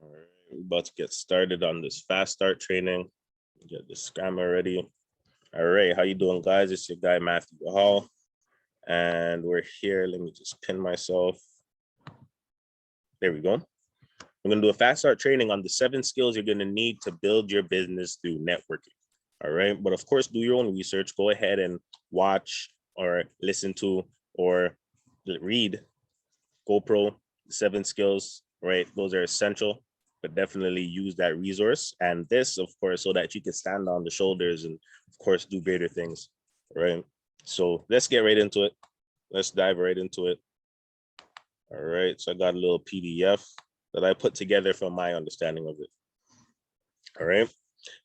All right, we're about to get started on this fast start training. Get the scammer ready. All right, how you doing, guys? It's your guy Matthew Hall, and we're here. Let me just pin myself. There we go. We're gonna do a fast start training on the 7 skills you're gonna need to build your business through networking. All right, but of course, do your own research. Go ahead and watch or listen to or read GoPro 7 skills. Right, those are essential, but definitely use that resource. And this, of course, so that you can stand on the shoulders and, of course, do greater things. Right. So let's get right into it. Let's dive right into it. All right. So I got a little PDF that I put together from my understanding of it. All right.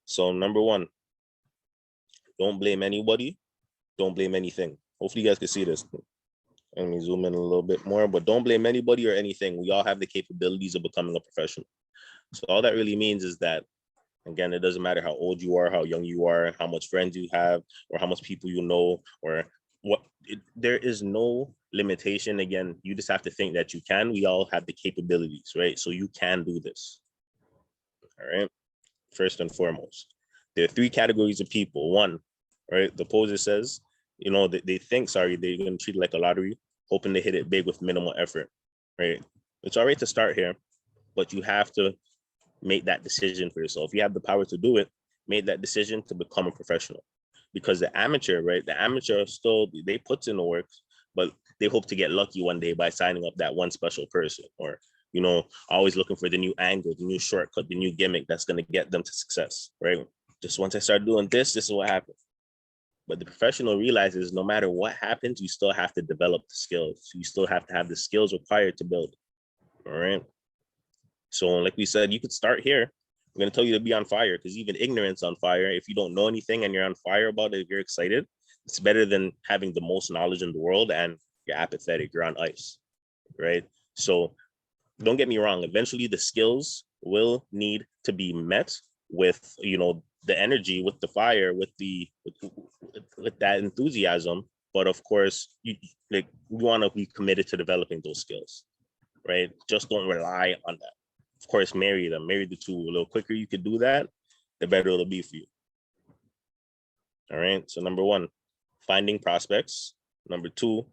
So number 1, don't blame anybody. Don't blame anything. Hopefully you guys can see this. Let me zoom in a little bit more, but don't blame anybody or anything. We all have the capabilities of becoming a professional. So all that really means is that, again, it doesn't matter how old you are, how young you are, how much friends you have, or how much people you know, or what. There is no limitation. Again, you just have to think that you can. We all have the capabilities, right? So you can do this. All right. First and foremost, there are 3 categories of people. 1, right? The poser says, they think, they're going to treat it like a lottery, hoping to hit it big with minimal effort, right? It's all right to start here, but you have to make that decision for yourself. You have the power to do it. Make that decision to become a professional. Because the amateur, right? The amateur still, they put in the work, but they hope to get lucky one day by signing up that one special person, or, always looking for the new angle, the new shortcut, the new gimmick that's going to get them to success, right? Just once I start doing this is what happens. But the professional realizes no matter what happens, you still have to develop the skills. You still have to have the skills required to build. All right. So like we said, you could start here. I'm going to tell you to be on fire, because even ignorance on fire, if you don't know anything and you're on fire about it, if you're excited, it's better than having the most knowledge in the world and you're apathetic, you're on ice, right? So don't get me wrong. Eventually the skills will need to be met with, the energy, with the fire, with that enthusiasm. But of course, you want to be committed to developing those skills, right? Just don't rely on that. Of course, marry the 2. A little quicker you could do that, the better it'll be for you. All right. So number 1, finding prospects. Number 2,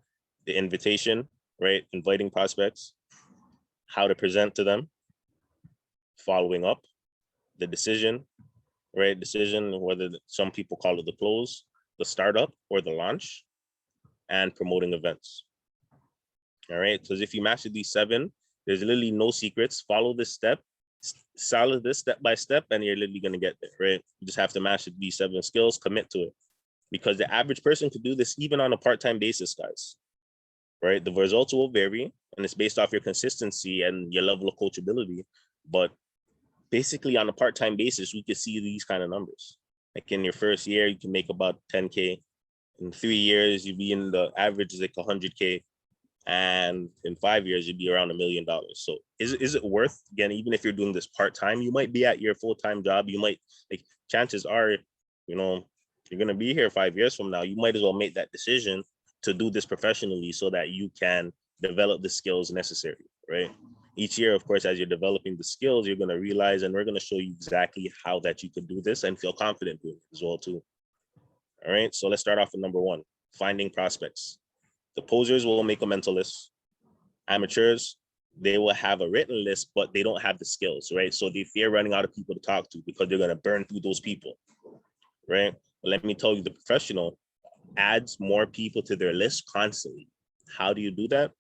the invitation, right? Inviting prospects, how to present to them, following up, the decision, right? Decision, whether some people call it the close, the startup, or the launch, and promoting events. All right. Because if you master these 7, there's literally no secrets. Follow this step by step, and you're literally going to get there, right? You just have to master these 7 skills, commit to it. Because the average person could do this even on a part-time basis, guys, right? The results will vary, and it's based off your consistency and your level of coachability. But basically, on a part-time basis, we could see these kind of numbers. Like in your first year, you can make about 10K. In 3 years, you'd be in the average is like 100K. And in 5 years, you'd be around $1 million. So is it worth, again, even if you're doing this part-time, you might be at your full-time job. You might, chances are, you're going to be here 5 years from now. You might as well make that decision to do this professionally so that you can develop the skills necessary, right? Each year, of course, as you're developing the skills, you're going to realize, and we're going to show you exactly how that you could do this and feel confident doing it as well, too. All right. So let's start off with number 1, finding prospects. The posers will make a mental list. Amateurs, they will have a written list, but they don't have the skills, right? So they fear running out of people to talk to because they're going to burn through those people, right? But let me tell you, the professional adds more people to their list constantly. How do you do that?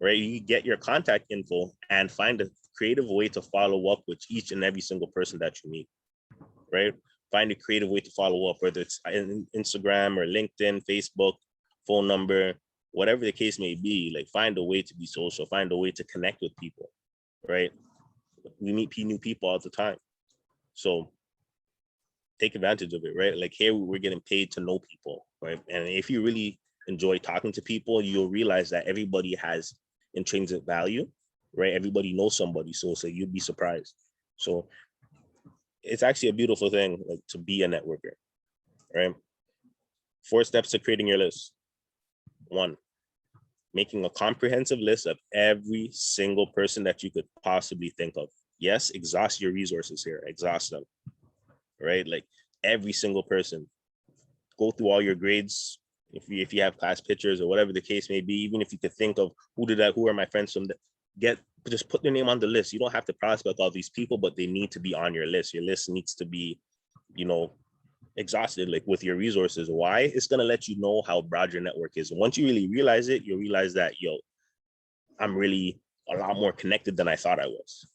Right? You get your contact info and find a creative way to follow up with each and every single person that you meet, right? Find a creative way to follow up, whether it's Instagram or LinkedIn, Facebook, phone number, whatever the case may be. Find a way to be social, find a way to connect with people, right? We meet new people all the time. So take advantage of it, right? Here we're getting paid to know people, right? And if you really enjoy talking to people, you'll realize that everybody has intrinsic value, right? Everybody knows somebody, so you'd be surprised. So it's actually a beautiful thing, to be a networker, right? 4 steps to creating your list. 1, making a comprehensive list of every single person that you could possibly think of. Yes, exhaust your resources here, exhaust them, right? Like every single person, go through all your grades. If you have class pictures or whatever the case may be, even if you could think of who are my friends from, just put their name on the list. You don't have to prospect all these people, but they need to be on your list. Your list needs to be, exhausted, like with your resources. Why? It's gonna let you know how broad your network is. And once you really realize it, you'll realize that, I'm really a lot more connected than I thought I was.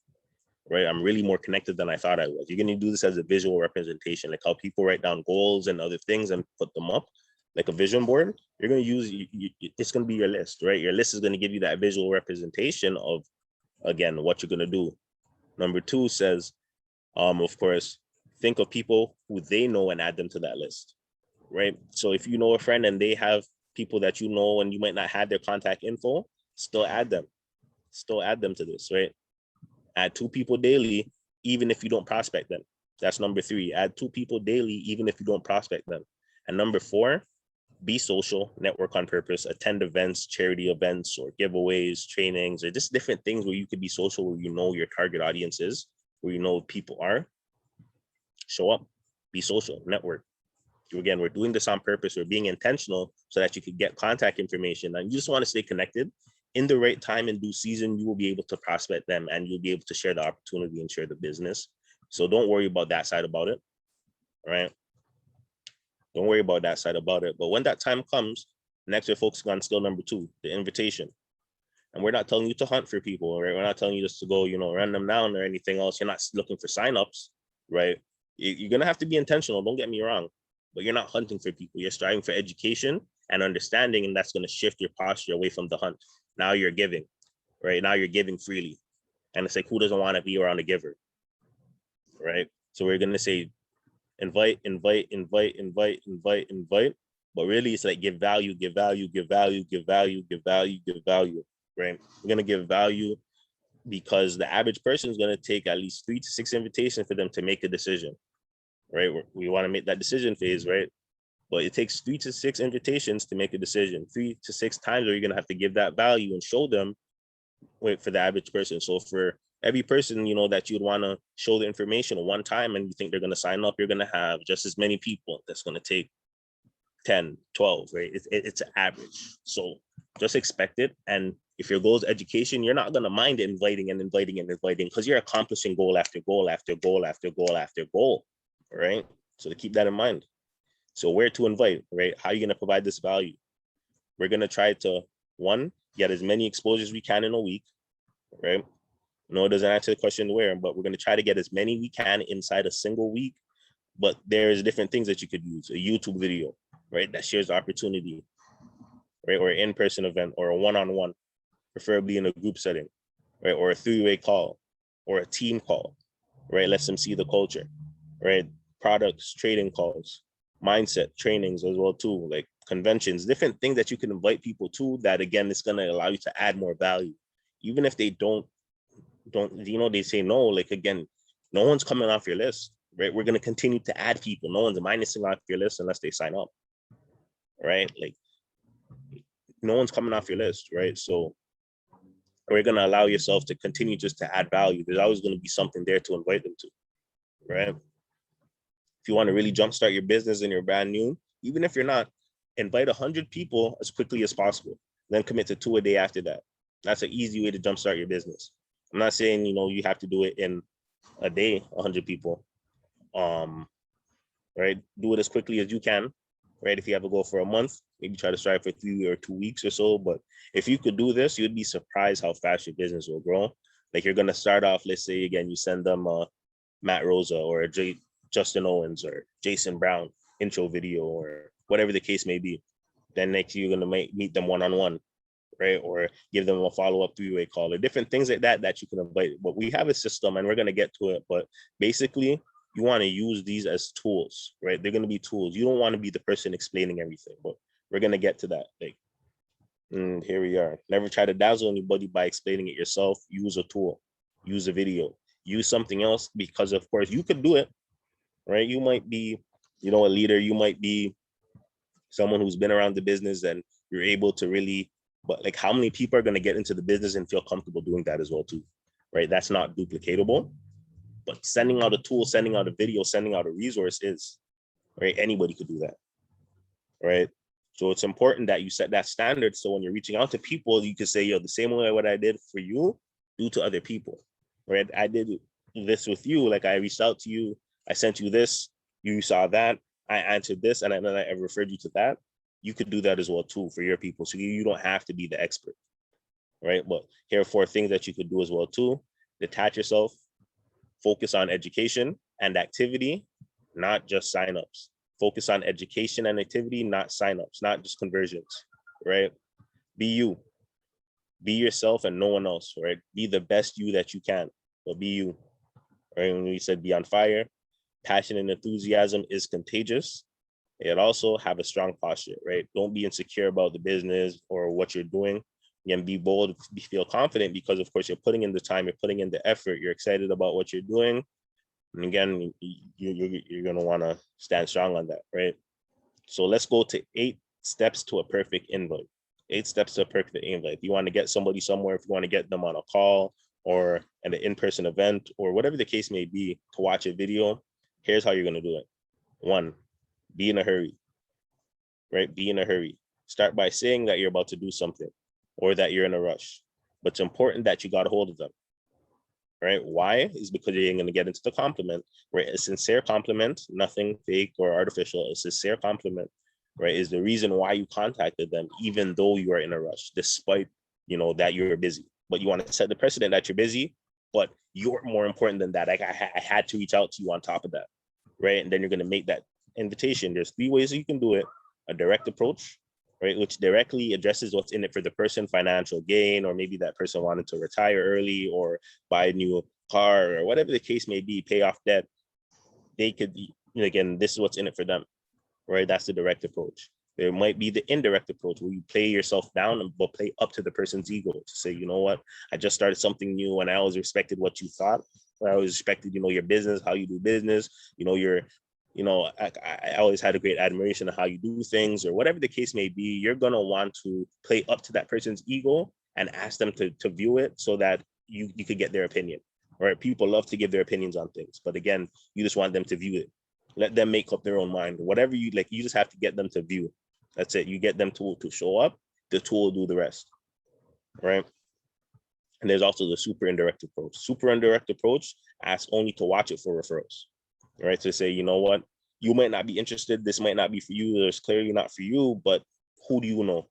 Right? I'm really more connected than I thought I was. You're going to do this as a visual representation, like how people write down goals and other things and put them up, like a vision board. You're going to it's going to be your list, right? Your list is going to give you that visual representation of, again, what you're going to do. Number 2 says, of course, think of people who they know and add them to that list, right? So if you know a friend and they have people that you know and you might not have their contact info, still add them to this, right? Add 2 people daily, even if you don't prospect them. That's number 3. Add 2 people daily, even if you don't prospect them. And number 4, be social, network on purpose, attend events, charity events, or giveaways, trainings, or just different things where you could be social, where you know your target audience is, where you know people are. Show up, be social, network. Again, we're doing this on purpose. We're being intentional so that you could get contact information, and you just want to stay connected. In the right time and due season, you will be able to prospect them and you'll be able to share the opportunity and share the business. So don't worry about that side about it, right? Don't worry about that side about it. But when that time comes, next we're focusing on skill number 2, the invitation. And we're not telling you to hunt for people, right? We're not telling you just to go, run them down or anything else. You're not looking for signups, right? You're going to have to be intentional. Don't get me wrong. But you're not hunting for people. You're striving for education and understanding, and that's going to shift your posture away from the hunt. Now you're giving, right? Now you're giving freely. And it's like, who doesn't want to be around a giver, right? So we're going to say, invite. But really, it's like give value, right? We're going to give value because the average person is going to take at least 3 to 6 invitations for them to make a decision, right? We want to make that decision phase, right? But it takes 3 to 6 invitations to make a decision. 3 to 6 times where you're going to have to give that value and show them, for the average person. So for every person, that you'd want to show the information one time and you think they're going to sign up, you're going to have just as many people. That's going to take 10, 12, right? It's an average. So just expect it. And if your goal is education, you're not going to mind inviting because you're accomplishing goal after goal after goal after goal after goal, right? So to keep that in mind. So where to invite, right? How are you going to provide this value? We're going to try to, 1, get as many exposures we can in a week, right? No, it doesn't answer the question where, but we're going to try to get as many we can inside a single week. But there's different things that you could use. A YouTube video, right? That shares the opportunity, right? Or an in-person event or a one-on-one, preferably in a group setting, right? Or a 3-way call or a team call, right? Lets them see the culture, right? Products, trading calls, mindset trainings as well too, like conventions, different things that you can invite people to that, again, it's going to allow you to add more value. Even if they don't, they say no, like, again, no one's coming off your list, right? We're going to continue to add people. No one's minusing off your list unless they sign up, right? Like, no one's coming off your list, right? So we're going to allow yourself to continue just to add value. There's always going to be something there to invite them to, right? If you want to really jumpstart your business and you're brand new, even if you're not, invite 100 people as quickly as possible, then commit to 2 a day after that. That's an easy way to jumpstart your business. I'm not saying, you have to do it in a day, 100 people, right? Do it as quickly as you can, right? If you have a goal for a month, maybe try to strive for 3 or 2 weeks or so. But if you could do this, you'd be surprised how fast your business will grow. Like, you're going to start off, let's say, again, you send them Matt Rosa or a Justin Owens or Jason Brown intro video or whatever the case may be. Then next you're going to meet them one-on-one, right? Or give them a follow-up 3-way call or different things like that you can invite. But we have a system and we're going to get to it. But basically, you want to use these as tools, right? They're going to be tools. You don't want to be the person explaining everything, but we're going to get to that. Like, here we are. Never try to dazzle anybody by explaining it yourself. Use a tool, use a video, use something else, because of course you could do it, right? You might be, a leader. You might be someone who's been around the business and you're able to really, but like, how many people are going to get into the business and feel comfortable doing that as well too? right? That's not duplicatable, but sending out a tool, sending out a video, sending out a resource is, right? Anybody could do that, right? So it's important that you set that standard. So when you're reaching out to people, you can say, yo, the same way what I did for you, do to other people, right? I did this with you. Like I reached out to you, I sent you this, you saw that, I answered this, and then I referred you to that. You could do that as well too for your people. So you don't have to be the expert, right? But here are 4 things that you could do as well too. Detach yourself, focus on education and activity, not just signups. Focus on education and activity, not signups, not just conversions, right? Be you, be yourself and no one else, right? Be the best you that you can, but be you, right? When we said be on fire, passion and enthusiasm is contagious. It also have a strong posture, right? Don't be insecure about the business or what you're doing. Again, be bold, feel confident, because of course you're putting in the time, you're putting in the effort, you're excited about what you're doing. And again, you're going to want to stand strong on that, right? So let's go to 8 steps to a perfect invite. 8 steps to a perfect invite. If you want to get somebody somewhere, if you want to get them on a call or at an in-person event or whatever the case may be to watch a video, here's how you're going to do it. 1, be in a hurry, right? Be in a hurry. Start by saying that you're about to do something or that you're in a rush. But it's important that you got a hold of them, right? Why? Is because you're going to get into the compliment, right? A sincere compliment, nothing fake or artificial. A sincere compliment, right, is the reason why you contacted them, even though you are in a rush, despite, that you're busy. But you want to set the precedent that you're busy, but you're more important than that. Like I had to reach out to you on top of that, right? And then you're going to make that invitation. There's 3 ways that you can do it. A direct approach, right, which directly addresses what's in it for the person, financial gain, or maybe that person wanted to retire early or buy a new car or whatever the case may be, pay off debt. They could, again, this is what's in it for them, right? That's the direct approach. There might be the indirect approach where you play yourself down, but play up to the person's ego to say, you know what, I just started something new and I always respected what you thought. I always respected, your business, how you do business, I always had a great admiration of how you do things or whatever the case may be. You're going to want to play up to that person's ego and ask them to view it so that you could get their opinion, right? People love to give their opinions on things, but again, you just want them to view it. Let them make up their own mind. Whatever you like, you just have to get them to view. That's it. You get them to show up, the tool will do the rest, right? And there's also the super indirect approach. Super indirect approach asks only to watch it for referrals, right? To say, you know what, you might not be interested. This might not be for you. It's clearly not for you, but who do you know?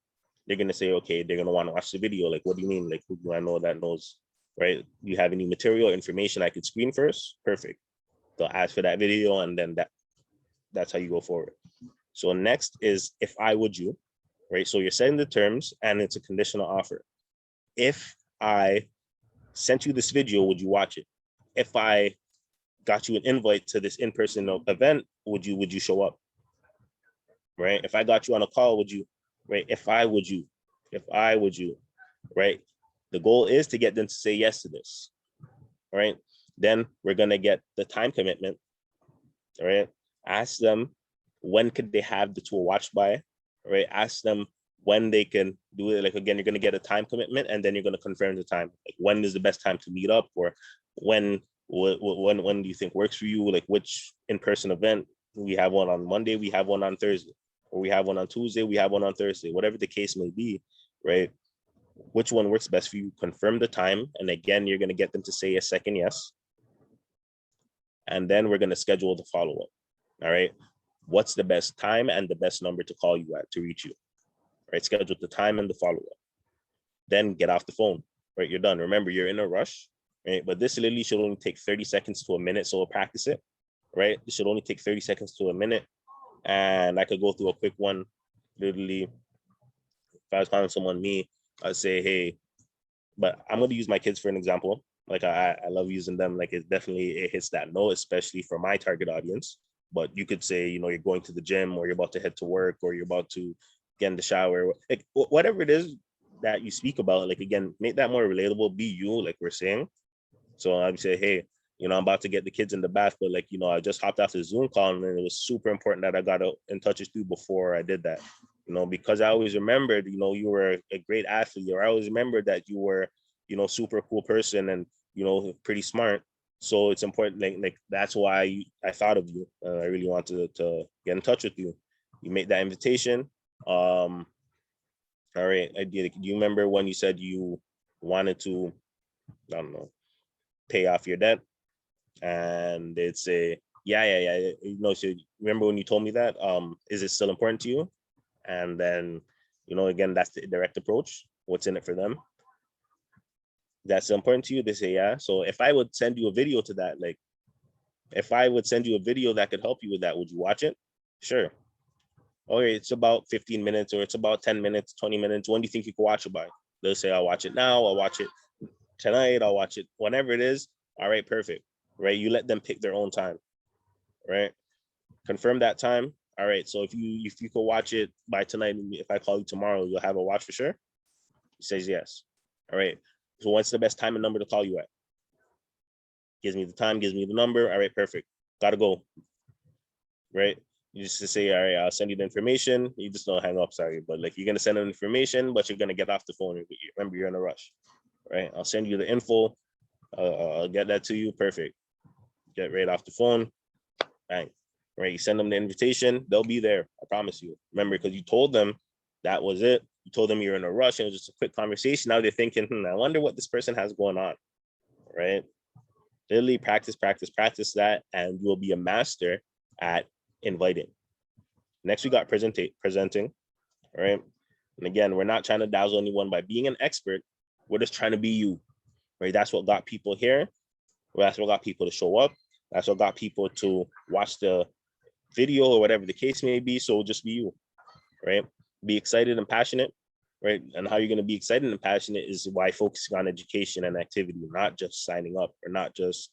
They're going to say, okay, they're going to want to watch the video. Like, what do you mean? Like, who do I know that knows, right? You have any material information I could screen first? Perfect. They'll ask for that video, and then that's how you go forward. So next is if I would you, right? So you're setting the terms and it's a conditional offer. If I sent you this video, would you watch it? If I got you an invite to this in-person event, would you show up? Right? If I got you on a call, would you? Right? If I would you, right? The goal is to get them to say yes to this, right? Then we're gonna get the time commitment, right? Ask them when could they have the tool watched by, right? Ask them when they can do it. Like, again, you're gonna get a time commitment and then you're gonna confirm the time. Like, when is the best time to meet up, or when do you think works for you? Like, which in-person event? We have one on Monday, we have one on Thursday, or we have one on Tuesday, we have one on Thursday, whatever the case may be, right? Which one works best for you? Confirm the time. And again, you're going to get them to say a second yes. And then we're going to schedule the follow-up. All right. What's the best time and the best number to call you at to reach you? Right. Schedule the time and the follow-up. Then get off the phone. Right. You're done. Remember, you're in a rush. Right. But this literally should only take 30 seconds to a minute. So we'll practice it. Right. This should only take 30 seconds to a minute. And I could go through a quick one. Literally, if I was calling someone me, I'd say, hey, but I'm going to use my kids for an example. Like, I love using them. Like, it hits that note, especially for my target audience. But you could say, you're going to the gym, or you're about to head to work, or you're about to get in the shower, like whatever it is that you speak about. Like, again, make that more relatable. Be you, like we're saying. So I'd say, hey, I'm about to get the kids in the bath, but like, I just hopped off the Zoom call, and it was super important that I got in touch with you before I did that. Because I always remembered, you were a great athlete, or I always remembered that you were, super cool person, and pretty smart. So it's important, like that's why I thought of you. I really wanted to get in touch with you. You made that invitation. All right, I did. Do you remember when you said you wanted to, I don't know, pay off your debt? And they'd say, yeah. So remember when you told me that? Is it still important to you? And then, again, that's the direct approach. What's in it for them? That's important to you. They say, yeah. So if I would send you a video to that, like, if I would send you a video that could help you with that, would you watch it? Sure. Okay, it's about 15 minutes or it's about 10 minutes, 20 minutes. When do you think you can watch it by? They'll say, I'll watch it now. I'll watch it tonight. I'll watch it whenever it is. All right, perfect. Right. You let them pick their own time. Right. Confirm that time. All right. So if you could watch it by tonight, if I call you tomorrow, you'll have a watch for sure. He says yes. All right. So what's the best time and number to call you at? Gives me the time, gives me the number. All right, perfect. Gotta go. Right. You just say, all right, I'll send you the information. You just don't hang up, sorry. But like you're gonna send them information, but you're gonna get off the phone. Remember, you're in a rush. Right. I'll send you the info. I'll get that to you. Perfect. Get right off the phone. Bang. Right. You send them the invitation, they'll be there. I promise you. Remember, because you told them that was it. You told them you're in a rush and it was just a quick conversation. Now they're thinking, I wonder what this person has going on. Right. Literally practice that, and you will be a master at inviting. Next, we got presenting. All right. And again, we're not trying to dazzle anyone by being an expert. We're just trying to be you. Right. That's what got people here. That's what got people to show up. That's what got people to watch the video or whatever the case may be. So just be you, right? Be excited and passionate, right? And how you're going to be excited and passionate is why focusing on education and activity, not just signing up or not just,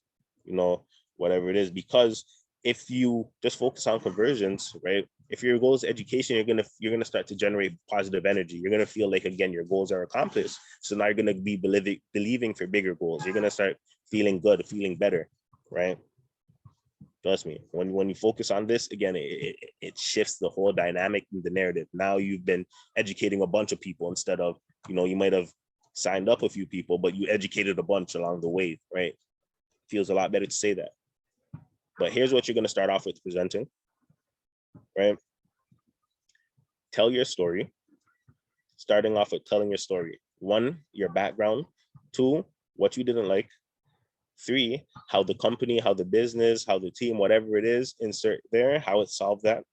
whatever it is. Because if you just focus on conversions, right? If your goal is education, you're gonna start to generate positive energy. You're gonna feel like, again, your goals are accomplished. So now you're gonna be believing for bigger goals. You're gonna start feeling good, feeling better, right? Trust me, when you focus on this, again, it shifts the whole dynamic in the narrative. Now you've been educating a bunch of people instead of, you might have signed up a few people, but you educated a bunch along the way, right? Feels a lot better to say that. But here's what you're going to start off with presenting, right? Tell your story. Starting off with telling your story. 1, your background. 2, what you didn't like. 3, how the company, how the business, how the team, whatever it is, insert there, how it solved that.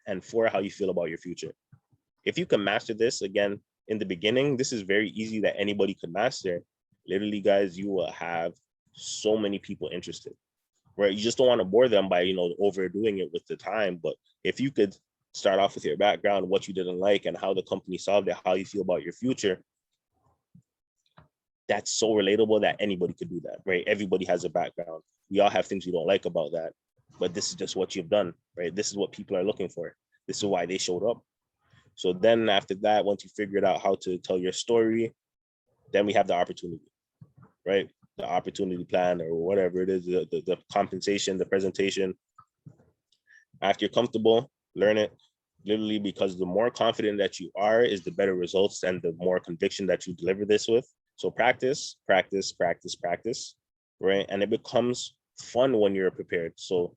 And 4, how you feel about your future. If you can master this, again, in the beginning, this is very easy that anybody could master. Literally, guys, you will have so many people interested, right? You just don't want to bore them by, overdoing it with the time. But if you could start off with your background, what you didn't like, and how the company solved it, how you feel about your future, that's so relatable that anybody could do that, right? Everybody has a background. We all have things we don't like about that, but this is just what you've done, right? This is what people are looking for. This is why they showed up. So then after that, once you figured out how to tell your story, then we have the opportunity, right? The opportunity plan or whatever it is, the compensation, the presentation. After you're comfortable, learn it. Literally, because the more confident that you are is the better results and the more conviction that you deliver this with. So practice, right? And it becomes fun when you're prepared. So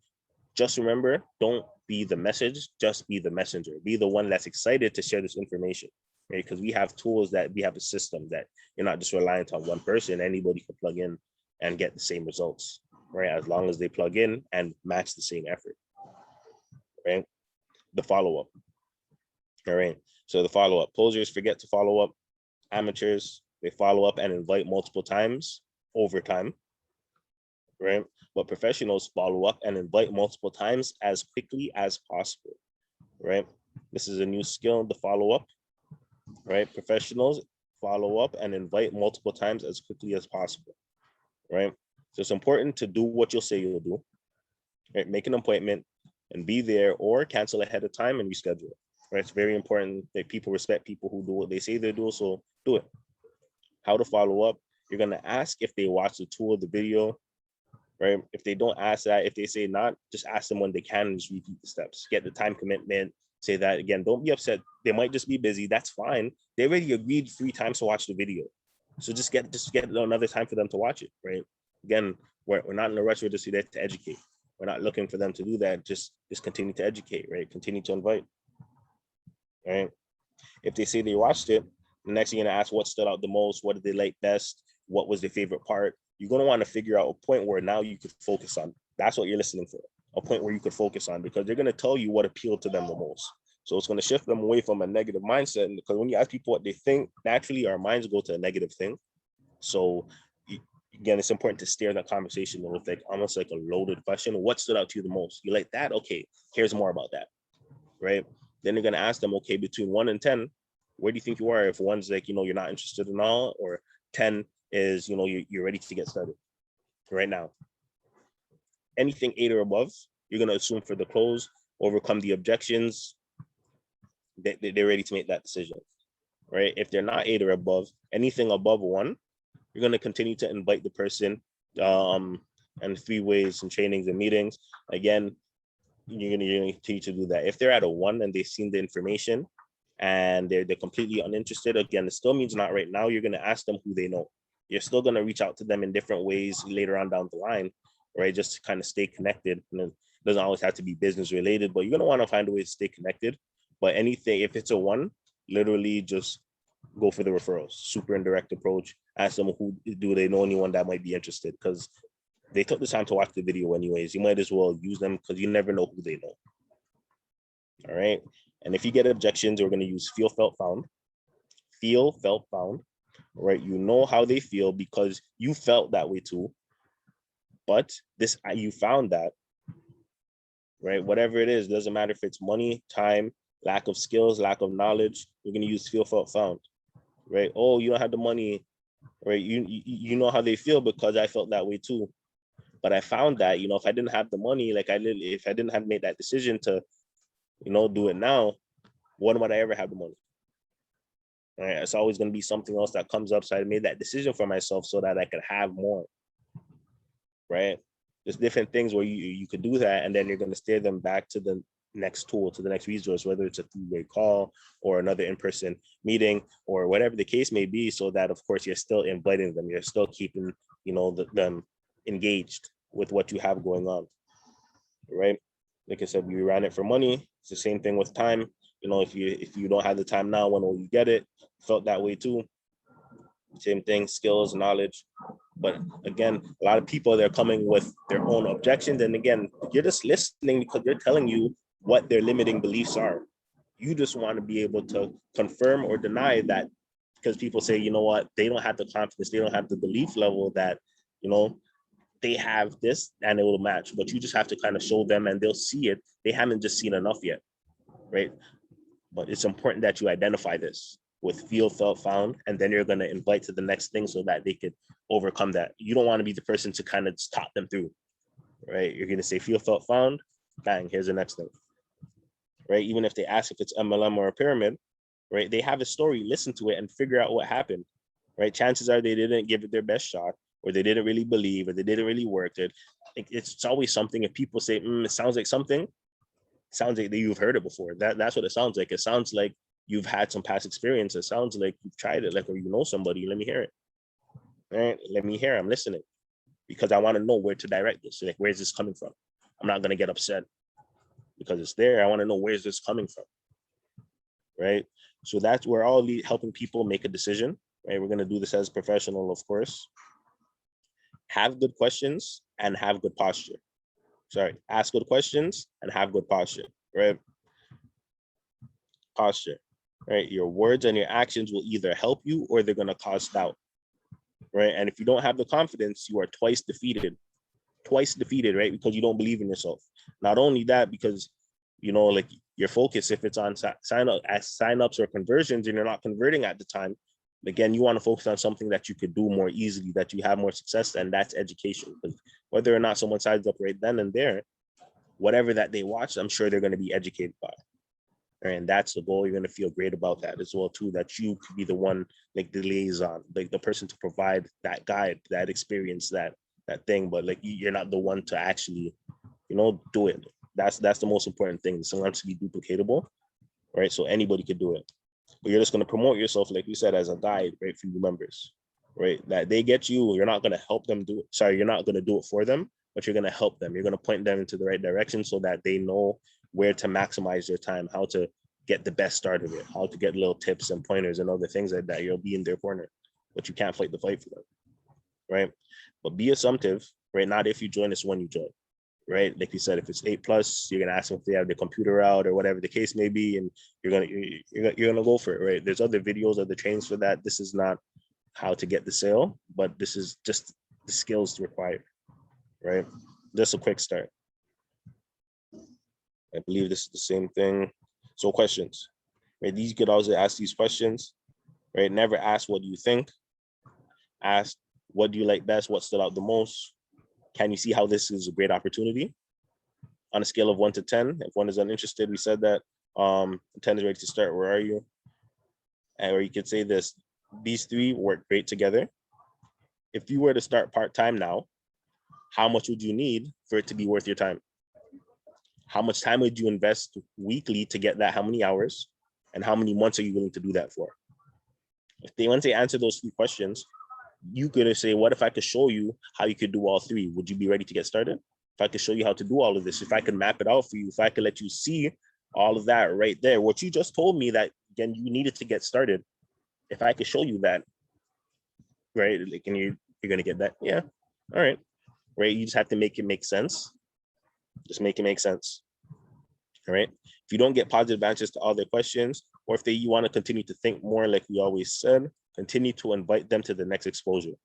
just remember, don't be the message, just be the messenger. Be the one that's excited to share this information, right? Because we have tools, that we have a system that you're not just reliant on one person. Anybody can plug in and get the same results, right? As long as they plug in and match the same effort, right? The follow-up, all right? So the follow-up, posers forget to follow up. Amateurs, they follow up and invite multiple times over time, right? But professionals follow up and invite multiple times as quickly as possible, right? This is a new skill, the follow up, right? Professionals follow up and invite multiple times as quickly as possible, right? So it's important to do what you'll say you'll do, right? Make an appointment and be there, or cancel ahead of time and reschedule, right? It's very important that people respect people who do what they say they do, so do it. How to follow up, you're gonna ask if they watch the tool of the video, right? If they don't ask that, if they say not, just ask them when they can and just repeat the steps. Get the time commitment, say that again. Don't be upset. They might just be busy. That's fine. They already agreed 3 times to watch the video. So just get another time for them to watch it, right? Again, we're not in a rush. We're just there to educate. We're not looking for them to do that. Just continue to educate, right? Continue to invite, right? If they say they watched it, the next thing you're gonna ask what stood out the most, what did they like best, what was their favorite part. You're gonna want to figure out a point where now you could focus on. That's what you're listening for, a point where you could focus on, because they're gonna tell you what appealed to them the most. So it's gonna shift them away from a negative mindset. And because when you ask people what they think, naturally our minds go to a negative thing. So again, it's important to steer that conversation with like almost like a loaded question. What stood out to you the most? You like that? Okay, here's more about that, right? Then you're gonna ask them, okay, between 1 and 10, where do you think you are? If one's like, you're not interested in all, or 10 is, you're ready to get started right now. Anything 8 or above, you're gonna assume for the close, overcome the objections, they're ready to make that decision, right? If they're not 8 or above, anything above 1, you're going to continue to invite the person and 3 ways and trainings and meetings. Again, you're going to continue to do that. If they're at a 1 and they've seen the information and they're completely uninterested, again, it still means not right now. You're going to ask them who they know. You're still going to reach out to them in different ways later on down the line, right? Just to kind of stay connected. And it doesn't always have to be business related, but you're going to want to find a way to stay connected. But anything, if it's a 1, literally just go for the referrals, super indirect approach. Ask them who do they know anyone that might be interested, because they took the time to watch the video anyways. You might as well use them because you never know who they know. All right. And if you get objections, we're going to use feel, felt, found. Feel, felt, found. Right. You know how they feel because you felt that way too. But you found that. Right. Whatever it is, doesn't matter if it's money, time, lack of skills, lack of knowledge. You're going to use feel, felt, found. Right. Oh, you don't have the money. Right. You know how they feel because I felt that way too. But I found that, if I didn't have the money, if I didn't have made that decision to, do it now, when would I ever have the money? All right. It's always going to be something else that comes up. So I made that decision for myself so that I could have more. Right. There's different things where you could do that, and then you're going to steer them back to the next tool, to the next resource, whether it's a 3-way call or another in-person meeting or whatever the case may be, so that of course you're still inviting them, you're still keeping them engaged with what you have going on, right? Like I said, we ran it for money. It's the same thing with time. If you don't have the time now, when will you get it? Felt that way too. Same thing, skills, knowledge. But again, a lot of people, they're coming with their own objections. And again, you're just listening because they're telling you what their limiting beliefs are. You just want to be able to confirm or deny that, because people say, you know what, they don't have the confidence, they don't have the belief level that, they have this and it will match. But you just have to kind of show them and they'll see it. They haven't just seen enough yet, right? But it's important that you identify this with feel, felt, found, and then you're going to invite to the next thing so that they could overcome that. You don't want to be the person to kind of just talk them through, right? You're going to say feel, felt, found, bang, here's the next thing, right? Even if they ask if it's MLM or a pyramid, right? They have a story, listen to it and figure out what happened, right? Chances are they didn't give it their best shot, or they didn't really believe, or they didn't really work it. It's always something. If people say, it sounds like something, it sounds like you've heard it before. That's what it sounds like. It sounds like you've had some past experience. It sounds like you've tried it, or somebody. Let me hear it. All right, let me hear. I'm listening, because I want to know where to direct this. Like, where's this coming from? I'm not gonna get upset because it's there. I want to know where's this coming from, right? So that's where all helping people make a decision, right? We're gonna do this as a professional, of course. Have good questions and have good posture. Ask good questions and have good posture, right? Posture, right? Your words and your actions will either help you or they're going to cause doubt, right? And if you don't have the confidence, you are twice defeated, right? Because you don't believe in yourself. Not only that, because, your focus, if it's on sign-ups or conversions and you're not converting at the time, again, you want to focus on something that you could do more easily, that you have more success, and that's education. Because whether or not someone signs up right then and there, whatever that they watch, I'm sure they're going to be educated by. And that's the goal. You're going to feel great about that as well, too, that you could be the one, like the liaison, like the person to provide that guide, that experience, that thing. But you're not the one to actually, do it. That's the most important thing. Someone has to be duplicatable, right? So anybody could do it. But you're just going to promote yourself, like we said, as a guide, right, for your members. right? That they get you, you're not going to help them do it. Sorry, you're not going to do it for them, but you're going to help them. You're going to point them into the right direction so that they know where to maximize their time, how to get the best start of it, how to get little tips and pointers and other things like that. You'll be in their corner, but you can't fight the fight for them, right? But be assumptive, right? Not if you join, it's when you join, right? Like you said, if it's 8+, you're gonna ask them if they have the computer out or whatever the case may be, and you're gonna go for it, right? There's other videos, other trainings for that. This is not how to get the sale, but this is just the skills required, right? Just a quick start. I believe this is the same thing. So questions, right? These, you could also ask these questions, right? Never ask what do you think. Ask what do you like best, what stood out the most. Can you see how this is a great opportunity? On a scale of 1 to 10, if 1 is uninterested, we said that 10 is ready to start, where are you? And or you could say this, these three work great together. If you were to start part-time now, how much would you need for it to be worth your time? How much time would you invest weekly to get that? How many hours? And how many months are you willing to do that for? If they once they answer those 3 questions, you could say, what if I could show you how you could do all 3? Would you be ready to get started? If I could show you how to do all of this, if I could map it out for you, if I could let you see all of that right there, what you just told me that, again, you needed to get started. If I could show you that, right? Like, and you're going to get that. Yeah. All right. Right. You just have to make it make sense. Just make it make sense. All right. If you don't get positive answers to all their questions, or if you want to continue to think more, like we always said, continue to invite them to the next exposure,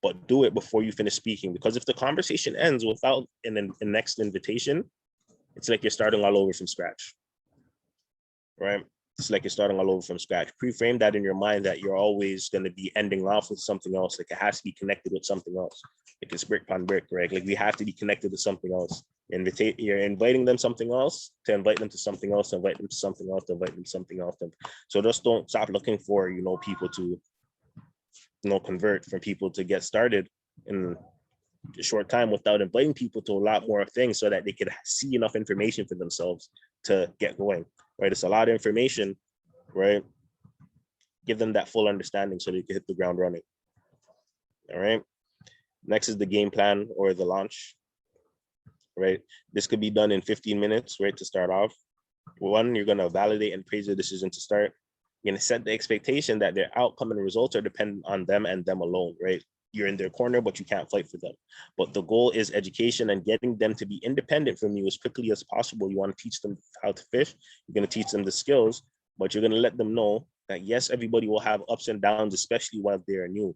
but do it before you finish speaking. Because if the conversation ends without a next invitation, it's like you're starting all over from scratch, right? It's like you're starting all over from scratch. Pre-frame that in your mind that you're always going to be ending off with something else. Like it has to be connected with something else. Like it's brick upon brick, right? Like we have to be connected to something else. You're inviting them something else to invite them to something else, to invite them to something else, to invite them to something else. So just don't stop looking for, people to, convert, for people to get started in a short time without inviting people to a lot more things so that they could see enough information for themselves to get going, right? It's a lot of information, right? Give them that full understanding so they can hit the ground running. All right. Next is the game plan or the launch, right? This could be done in 15 minutes, right? To start off. 1, you're going to validate and praise the decision to start. You're going to set the expectation that their outcome and results are dependent on them and them alone, right? You're in their corner, but you can't fight for them. But the goal is education and getting them to be independent from you as quickly as possible. You want to teach them how to fish. You're going to teach them the skills, but you're going to let them know that yes, everybody will have ups and downs, especially while they're new.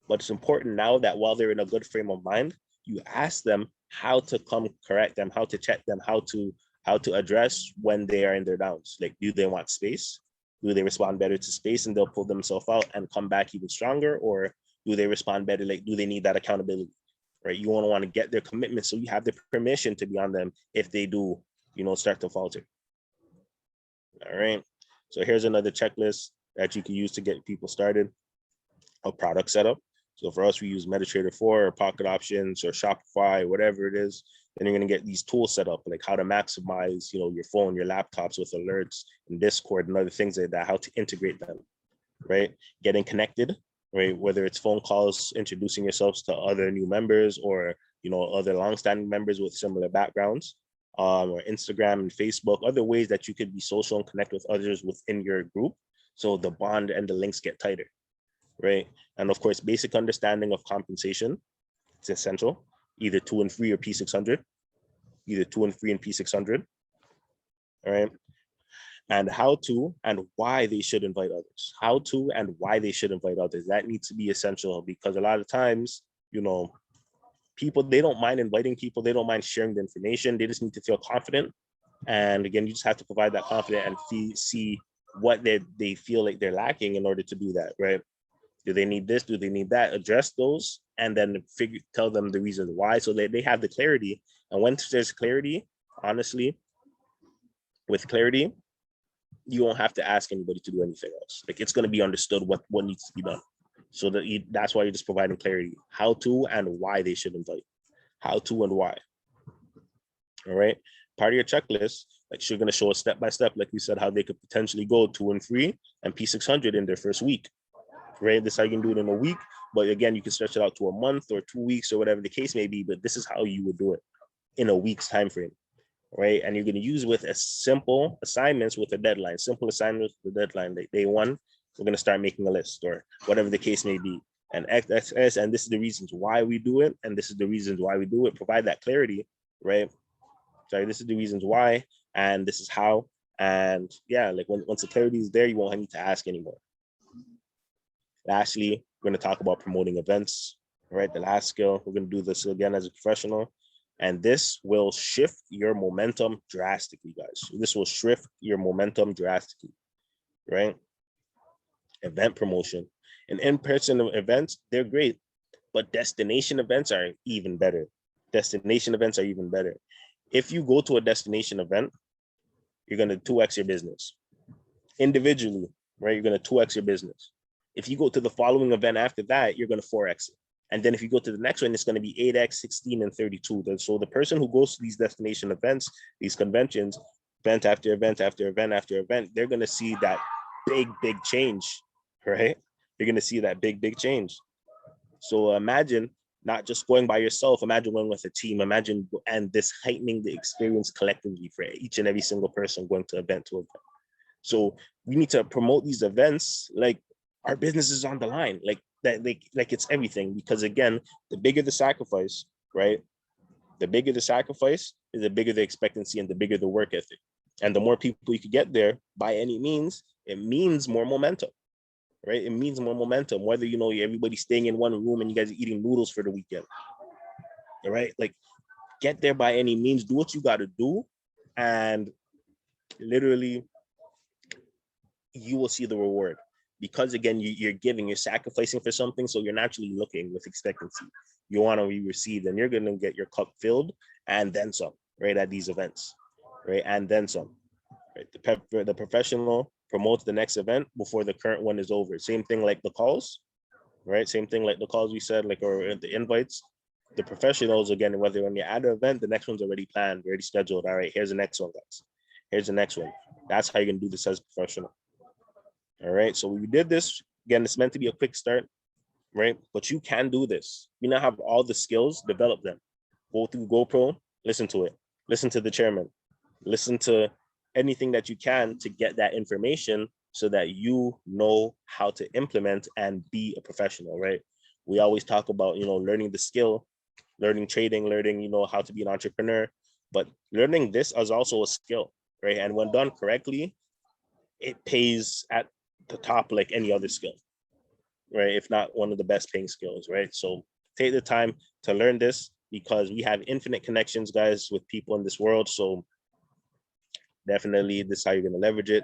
But it's important now that while they're in a good frame of mind, you ask them how to come correct them, how to check them, how to address when they are in their downs. Like, do they want space? Do they respond better to space and they'll pull themselves out and come back even stronger? Or do they respond better? Like, do they need that accountability, right? You want to get their commitment so you have the permission to be on them if they do, start to falter. All right. So here's another checklist that you can use to get people started. A product setup. So for us, we use MetaTrader 4 or Pocket Options or Shopify, whatever it is. Then you're going to get these tools set up, like how to maximize, your phone, your laptops with alerts and Discord and other things like that, how to integrate them, right? Getting connected, right? Whether it's phone calls, introducing yourselves to other new members or, other longstanding members with similar backgrounds, or Instagram and Facebook, other ways that you could be social and connect with others within your group. So the bond and the links get tighter, right? And of course, basic understanding of compensation, it's essential, either 2 and 3 or P600, either 2 and 3 and P600, all right? And how to and why they should invite others. How to and why they should invite others. That needs to be essential because a lot of times, people, they don't mind inviting people. They don't mind sharing the information. They just need to feel confident. And again, you just have to provide that confidence and see what they feel like they're lacking in order to do that, right? Do they need this? Do they need that? Address those and then tell them the reason why so that they have the clarity. And once there's clarity, honestly, with clarity, you won't have to ask anybody to do anything else. Like it's going to be understood what needs to be done. So that's why you're just providing clarity, how to and why they should invite, how to and why. All right. Part of your checklist, like you're going to show a step by step, like we said, how they could potentially go 2 and 3 and P600 in their first week. right? This is how you can do it in a week. But again, you can stretch it out to a month or 2 weeks or whatever the case may be. But this is how you would do it in a week's time frame, right? And you're going to use with a simple assignments with a deadline, simple assignments with a deadline. Day one, we're going to start making a list or whatever the case may be. And XXS, and this is the reasons why we do it. And this is the reasons why we do it. Provide that clarity, right? Sorry, this is the reasons why, and this is how. And yeah, like once the clarity is there, you won't need to ask anymore. Lastly, we're going to talk about promoting events, right? The last skill, we're going to do this again as a professional. And this will shift your momentum drastically, guys. This will shift your momentum drastically, right? Event promotion. And in-person events, they're great, but destination events are even better. Destination events are even better. If you go to a destination event, you're going to 2x your business. Individually, right? You're going to 2x your business. If you go to the following event after that, you're going to 4x it. And then if you go to the next one, it's going to be 8x, 16, and 32. So the person who goes to these destination events, these conventions, event after event after event after event, they're going to see that big change, right? You're going to see that big change. So imagine not just going by yourself, imagine going with a team, imagine, and this heightening the experience collectively for each and every single person going to event to event. So we need to promote these events like our business is on the line, like that, like it's everything. Because again, the bigger the sacrifice, right? The bigger the sacrifice is the bigger the expectancy and the bigger the work ethic. And the more people you could get there by any means, it means more momentum, right? It means more momentum, whether, you know, everybody's staying in one room and you guys are eating noodles for the weekend, right? Like, get there by any means, do what you got to do, and literally you will see the reward. Because again, you're giving, you're sacrificing for something, so you're naturally looking with expectancy. You want to be received, and you're going to get your cup filled and then some, right, at these events, right? And then some, right? The professional promotes the next event before the current one is over. Same thing like the calls, right? Same thing like the calls we said, like, or the invites. The professionals, again, whether when you're at an event, the next one's already planned, already scheduled. All right, here's the next one, guys. Here's the next one. That's how you can do this as a professional. All right, so we did this. Again, it's meant to be a quick start, right? But you can do this. You now have all the skills, develop them. Go through GoPro, listen to it. Listen to the chairman. Listen to anything that you can to get that information so that you know how to implement and be a professional, right? We always talk about, you know, learning the skill, learning trading, learning, you know, how to be an entrepreneur, but learning this is also a skill, right? And when done correctly, it pays at the top like any other skill, right? If not one of the best paying skills, right? So take the time to learn this, because we have infinite connections, guys, with people in this world. So definitely this is how you're going to leverage it.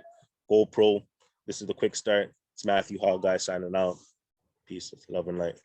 GoPro, this is the quick start. It's Matthew Hall, guys, signing out. Peace, love, and light.